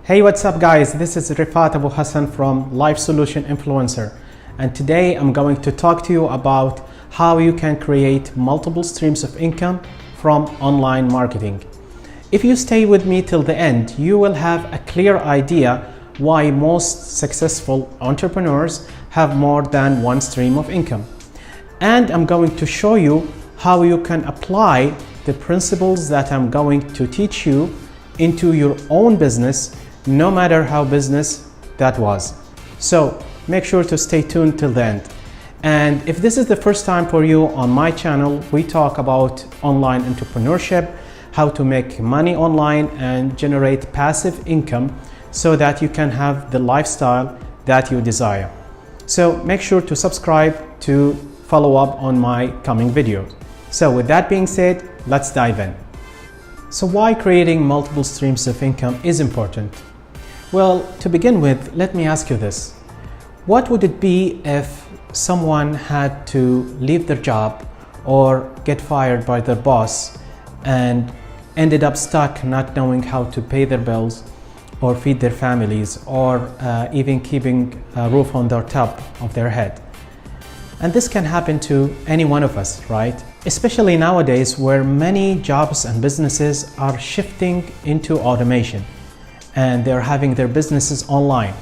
Hey, what's up guys? This is Rifat Abu Hassan from Life Solution Influencer, and today I'm going to talk to you about how you can create multiple streams of income from online marketing. If you stay with me till the end, you will have a clear idea why most successful entrepreneurs have more than one stream of income. And I'm going to show you how you can apply the principles that I'm going to teach you into your own business, no matter how business that was. So make sure to stay tuned till the end. And if this is the first time for you on my channel, we talk about online entrepreneurship, how to make money online and generate passive income so that you can have the lifestyle that you desire. So make sure to subscribe to follow up on my coming videos. So with that being said, let's dive in. So why creating multiple streams of income is important? Well, to begin with, let me ask you this. What would it be if someone had to leave their job or get fired by their boss and ended up stuck not knowing how to pay their bills or feed their families or even keeping a roof on their top of their head? And this can happen to any one of us, right? Especially nowadays where many jobs and businesses are shifting into automation and they're having their businesses online.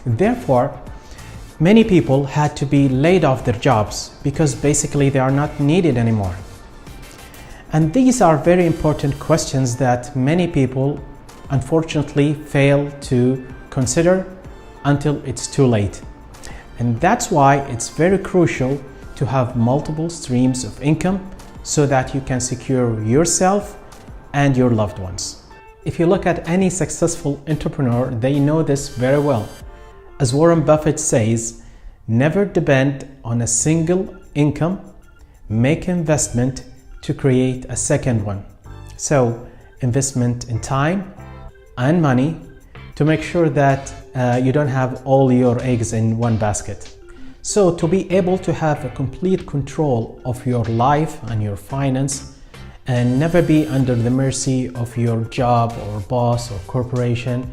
Therefore, many people had to be laid off their jobs because basically they are not needed anymore. And these are very important questions that many people unfortunately fail to consider until it's too late. And that's why it's very crucial to have multiple streams of income so that you can secure yourself and your loved ones. If you look at any successful entrepreneur, they know this very well. As Warren Buffett says, never depend on a single income, make investment to create a second one. So investment in time and money to make sure that you don't have all your eggs in one basket. So to be able to have a complete control of your life and your finance and never be under the mercy of your job or boss or corporation,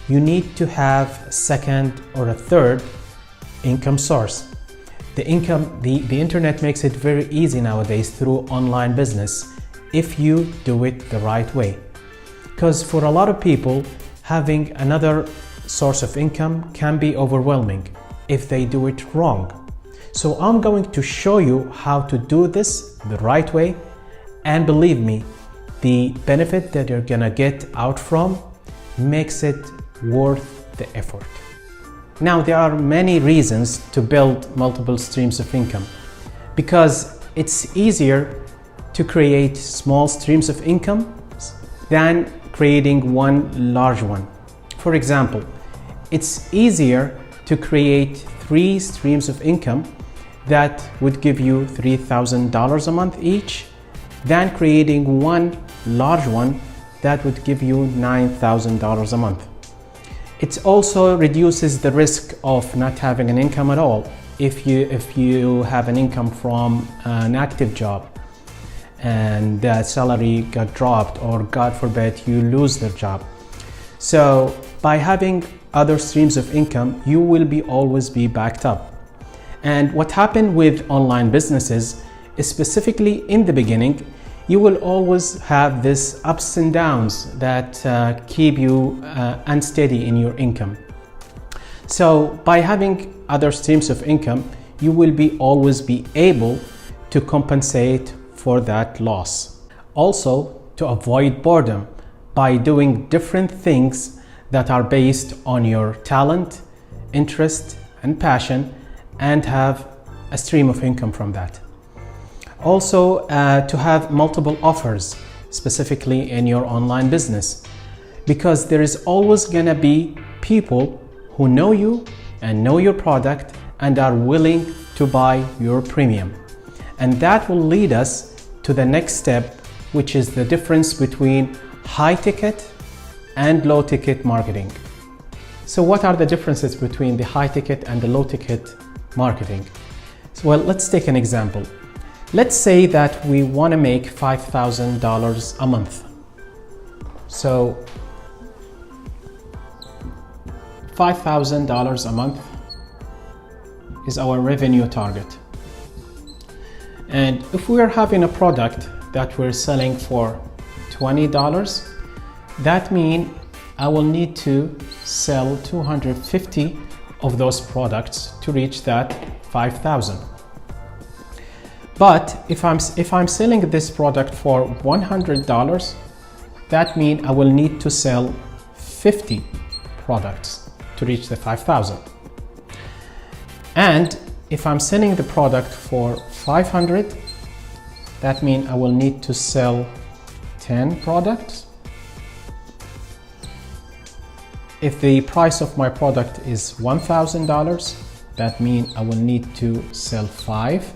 you need to have a second or a third income source. The internet makes it very easy nowadays through online business if you do it the right way. Because for a lot of people, having another source of income can be overwhelming if they do it wrong. So I'm going to show you how to do this the right way, and believe me, the benefit that you're gonna get out from makes it worth the effort. Now, there are many reasons to build multiple streams of income because it's easier to create small streams of income than creating one large one. For example, it's easier to create 3 streams of income that would give you $3,000 a month each than creating one large one that would give you $9,000 a month. It also reduces the risk of not having an income at all if you have an income from an active job and the salary got dropped, or God forbid you lose their job. So by having other streams of income, you will always be backed up. And what happened with online businesses is, specifically in the beginning, you will always have this ups and downs that keep you unsteady in your income. So by having other streams of income, you will always be able to compensate for that loss. Also, to avoid boredom by doing different things that are based on your talent, interest, and passion, and have a stream of income from that. Also, to have multiple offers, specifically in your online business, because there is always gonna be people who know you and know your product and are willing to buy your premium. And that will lead us to the next step, which is the difference between high ticket and low ticket marketing. So what are the differences between the high ticket and the low ticket marketing? Well, let's take an example. Let's say that we want to make $5,000 a month. So $5,000 a month is our revenue target. And if we are having a product that we're selling for $20, that means I will need to sell 250 of those products to reach that 5,000. But if I'm selling this product for $100, that means I will need to sell 50 products to reach the 5,000. And if I'm selling the product for 500, that means I will need to sell 10 products. If the price of my product is $1,000, that means I will need to sell 5.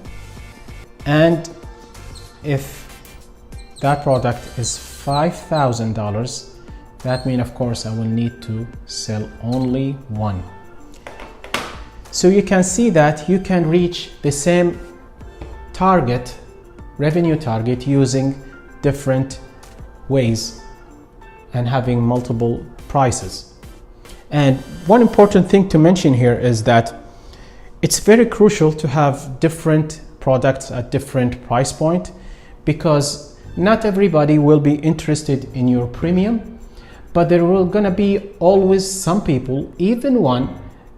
And if that product is $5,000, that means of course I will need to sell only 1. So you can see that you can reach the same target, revenue target, using different ways and having multiple prices. And one important thing to mention here is that it's very crucial to have different products at different price point, because not everybody will be interested in your premium, but there will gonna be always some people, even one,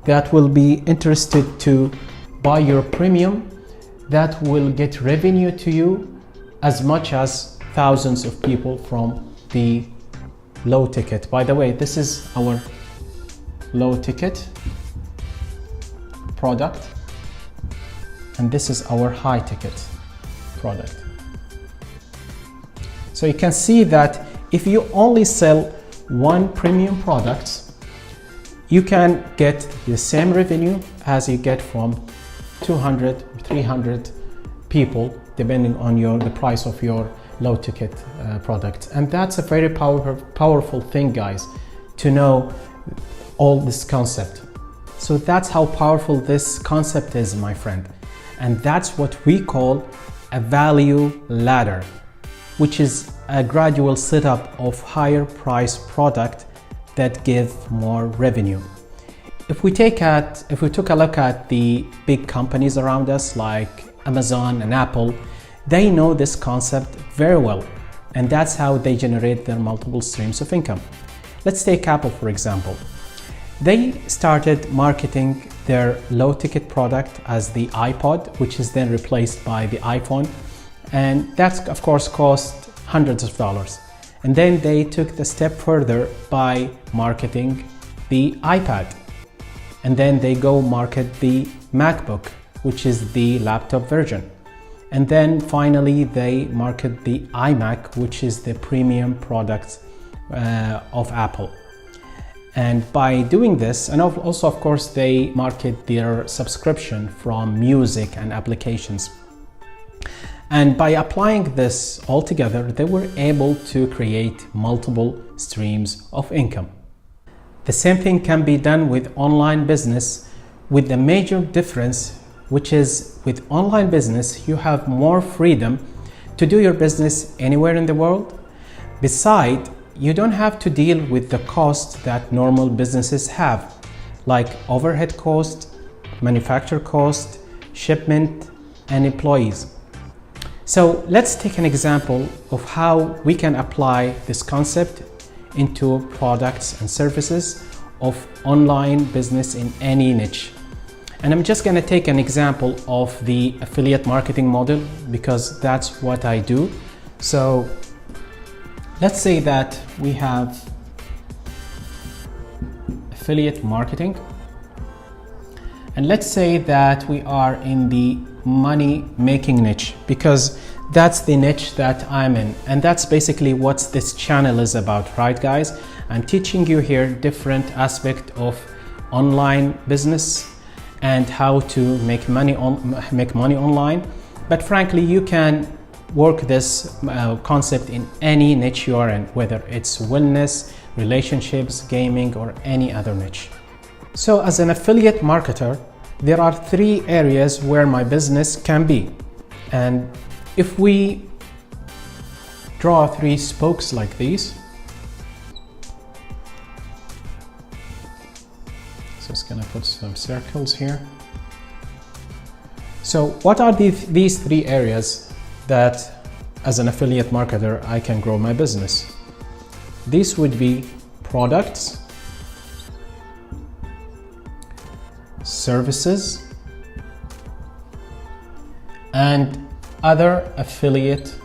that will be interested to buy your premium, that will get revenue to you as much as thousands of people from the low ticket. By the way, this is our low ticket product, and this is our high ticket product. So you can see that if you only sell one premium product, you can get the same revenue as you get from 200, 300 people, depending on the price of your low ticket product. And that's a very powerful thing, guys, to know all this concept. So that's how powerful this concept is, my friend. And that's what we call a value ladder, which is a gradual setup of higher price product that give more revenue. If we took a look at the big companies around us like Amazon and Apple, they know this concept very well, and that's how they generate their multiple streams of income. Let's take Apple for example. They started marketing their low ticket product as the iPod, which is then replaced by the iPhone, and that's of course cost hundreds of dollars. And then they took the step further by marketing the iPad, and then they go market the MacBook, which is the laptop version, and then finally they market the iMac, which is the premium product of Apple. And by doing this, and also of course they market their subscription from music and applications. And by applying this all together, they were able to create multiple streams of income. The same thing can be done with online business, with the major difference, which is with online business, you have more freedom to do your business anywhere in the world. Besides, you don't have to deal with the cost that normal businesses have, like overhead cost, manufacturer cost, shipment, and employees. So let's take an example of how we can apply this concept into products and services of online business in any niche. And I'm just going to take an example of the affiliate marketing model, because that's what I do. So let's say that we have affiliate marketing, and let's say that we are in the money making niche, because that's the niche that I'm in, and that's basically what this channel is about, right guys? I'm teaching you here different aspects of online business and how to make money online. But frankly, you can work this concept in any niche you are in, whether it's wellness, relationships, gaming, or any other niche. So as an affiliate marketer, there are 3 areas where my business can be. And if we draw 3 spokes like these, Just gonna put some circles here. So what are these three areas that as an affiliate marketer I can grow my business? These would be products, services, and other affiliate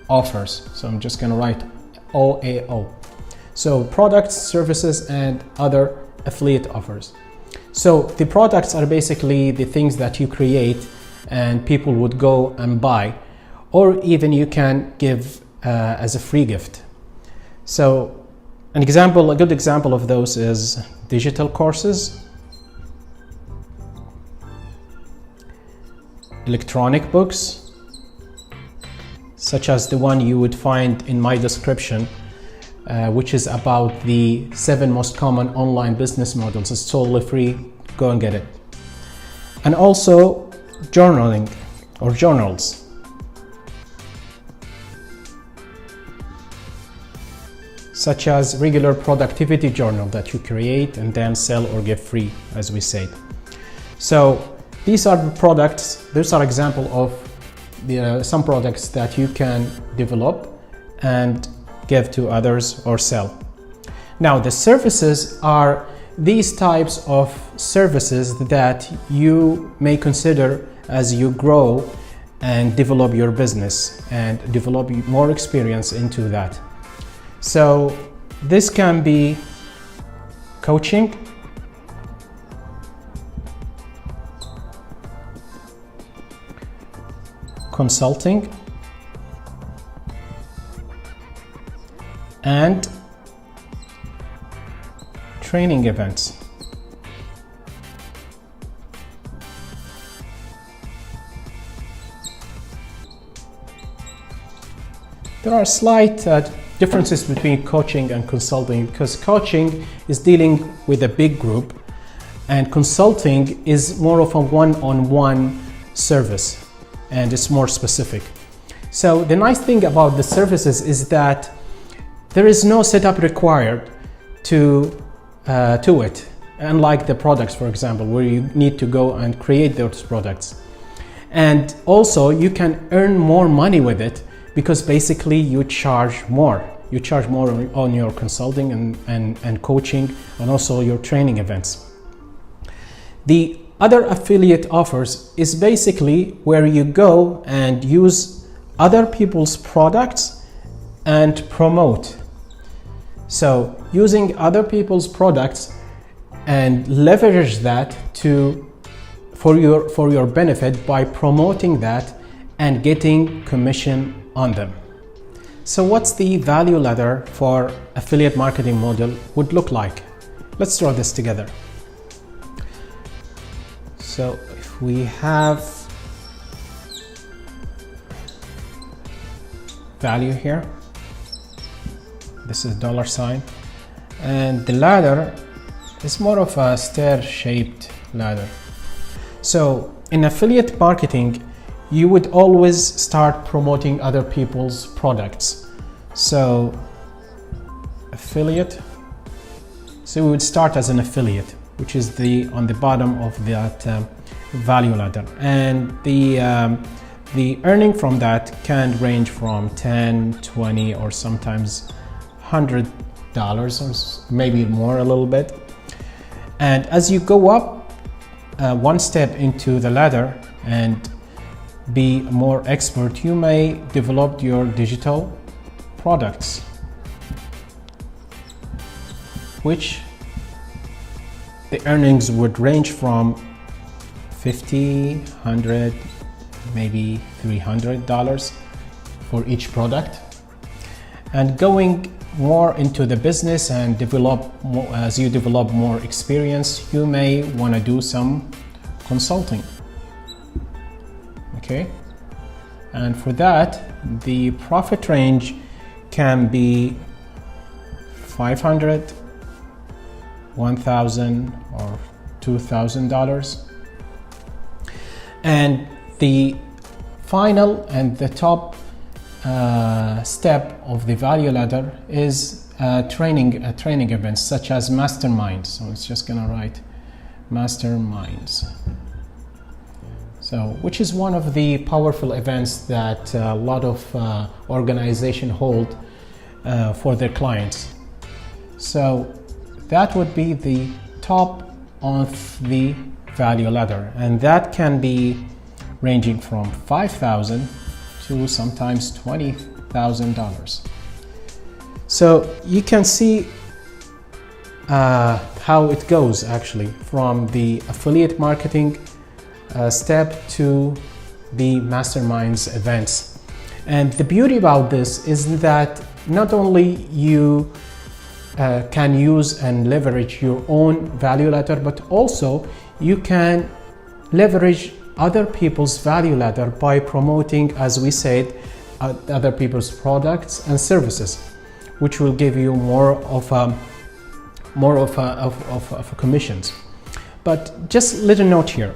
offers. So I'm just going to write OAO. So products, services, and other affiliate offers. So the products are basically the things that you create and people would go and buy, or even you can give as a free gift. So a good example of those is digital courses, electronic books, such as the one you would find in my description, which is about the 7 most common online business models. It's totally free, go and get it. And also journaling or journals. Such as regular productivity journal that you create and then sell or give free, as we said. So these are the products, these are example of some products that you can develop and give to others or sell. Now the services are these types of services that you may consider as you grow and develop your business and develop more experience into that. So this can be coaching, consulting, and training events. There are slight differences between coaching and consulting, because coaching is dealing with a big group and consulting is more of a one-on-one service and it's more specific. So the nice thing about the services is that there is no setup required to it, unlike the products, for example, where you need to go and create those products. And also you can earn more money with it because basically you charge more. You charge more on your consulting and coaching and also your training events. The other affiliate offers is basically where you go and use other people's products and promote. So using other people's products and leverage that for your benefit by promoting that and getting commission on them. So what's the value ladder for affiliate marketing model would look like? Let's draw this together. So if we have value here, this is $sign, and the ladder is more of a stair-shaped ladder. So in affiliate marketing, you would always start promoting other people's products. So affiliate, so we would start as an affiliate, which is on the bottom of that value ladder, and the earning from that can range from $10, $20, or sometimes $100, or maybe more a little bit. And as you go up one step into the ladder and be more expert, you may develop your digital products, which the earnings would range from $50, $100, maybe $300 for each product. And going more into the business and develop more, as you develop more experience, you may want to do some consulting. Okay, and for that the profit range can be $500, $1,000, or $2,000. And the final and the top step of the value ladder is training events such as masterminds. So it's just gonna write Masterminds. So, which is one of the powerful events that a lot of organizations hold for their clients. So that would be the top of the value ladder, and that can be ranging from $5,000 to sometimes $20,000. So you can see how it goes actually from the affiliate marketing step to the Masterminds events. And the beauty about this is that not only you can use and leverage your own value ladder, but also you can leverage other people's value ladder by promoting, as we said, other people's products and services, which will give you more of commissions. But just a little note here.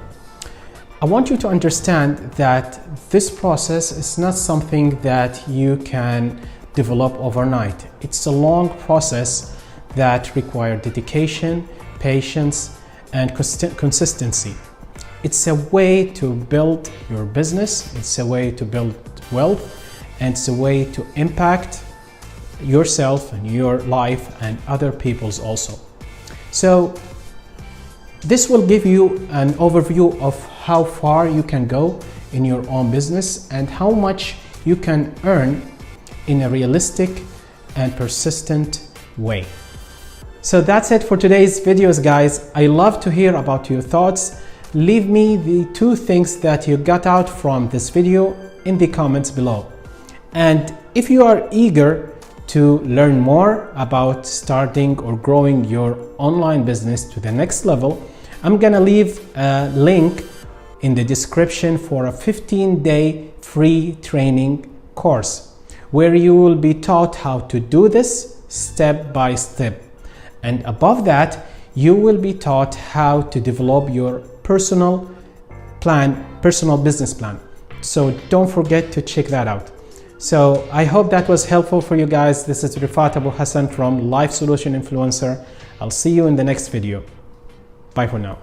I want you to understand that this process is not something that you can develop overnight. It's a long process that requires dedication, patience, and consistency. It's a way to build your business, it's a way to build wealth, and it's a way to impact yourself and your life and other people's also. So this will give you an overview of how far you can go in your own business and how much you can earn in a realistic and persistent way. So that's it for today's videos, guys. I love to hear about your thoughts. Leave me the 2 things that you got out from this video in the comments below. And if you are eager to learn more about starting or growing your online business to the next level, I'm gonna leave a link in the description for a 15-day free training course where you will be taught how to do this step by step. And above that, you will be taught how to develop your personal business plan. So don't forget to check that out. So I hope that was helpful for you guys. This is Rifat Abu Hassan from Life Solution Influencer. I'll see you in the next video. Bye for now.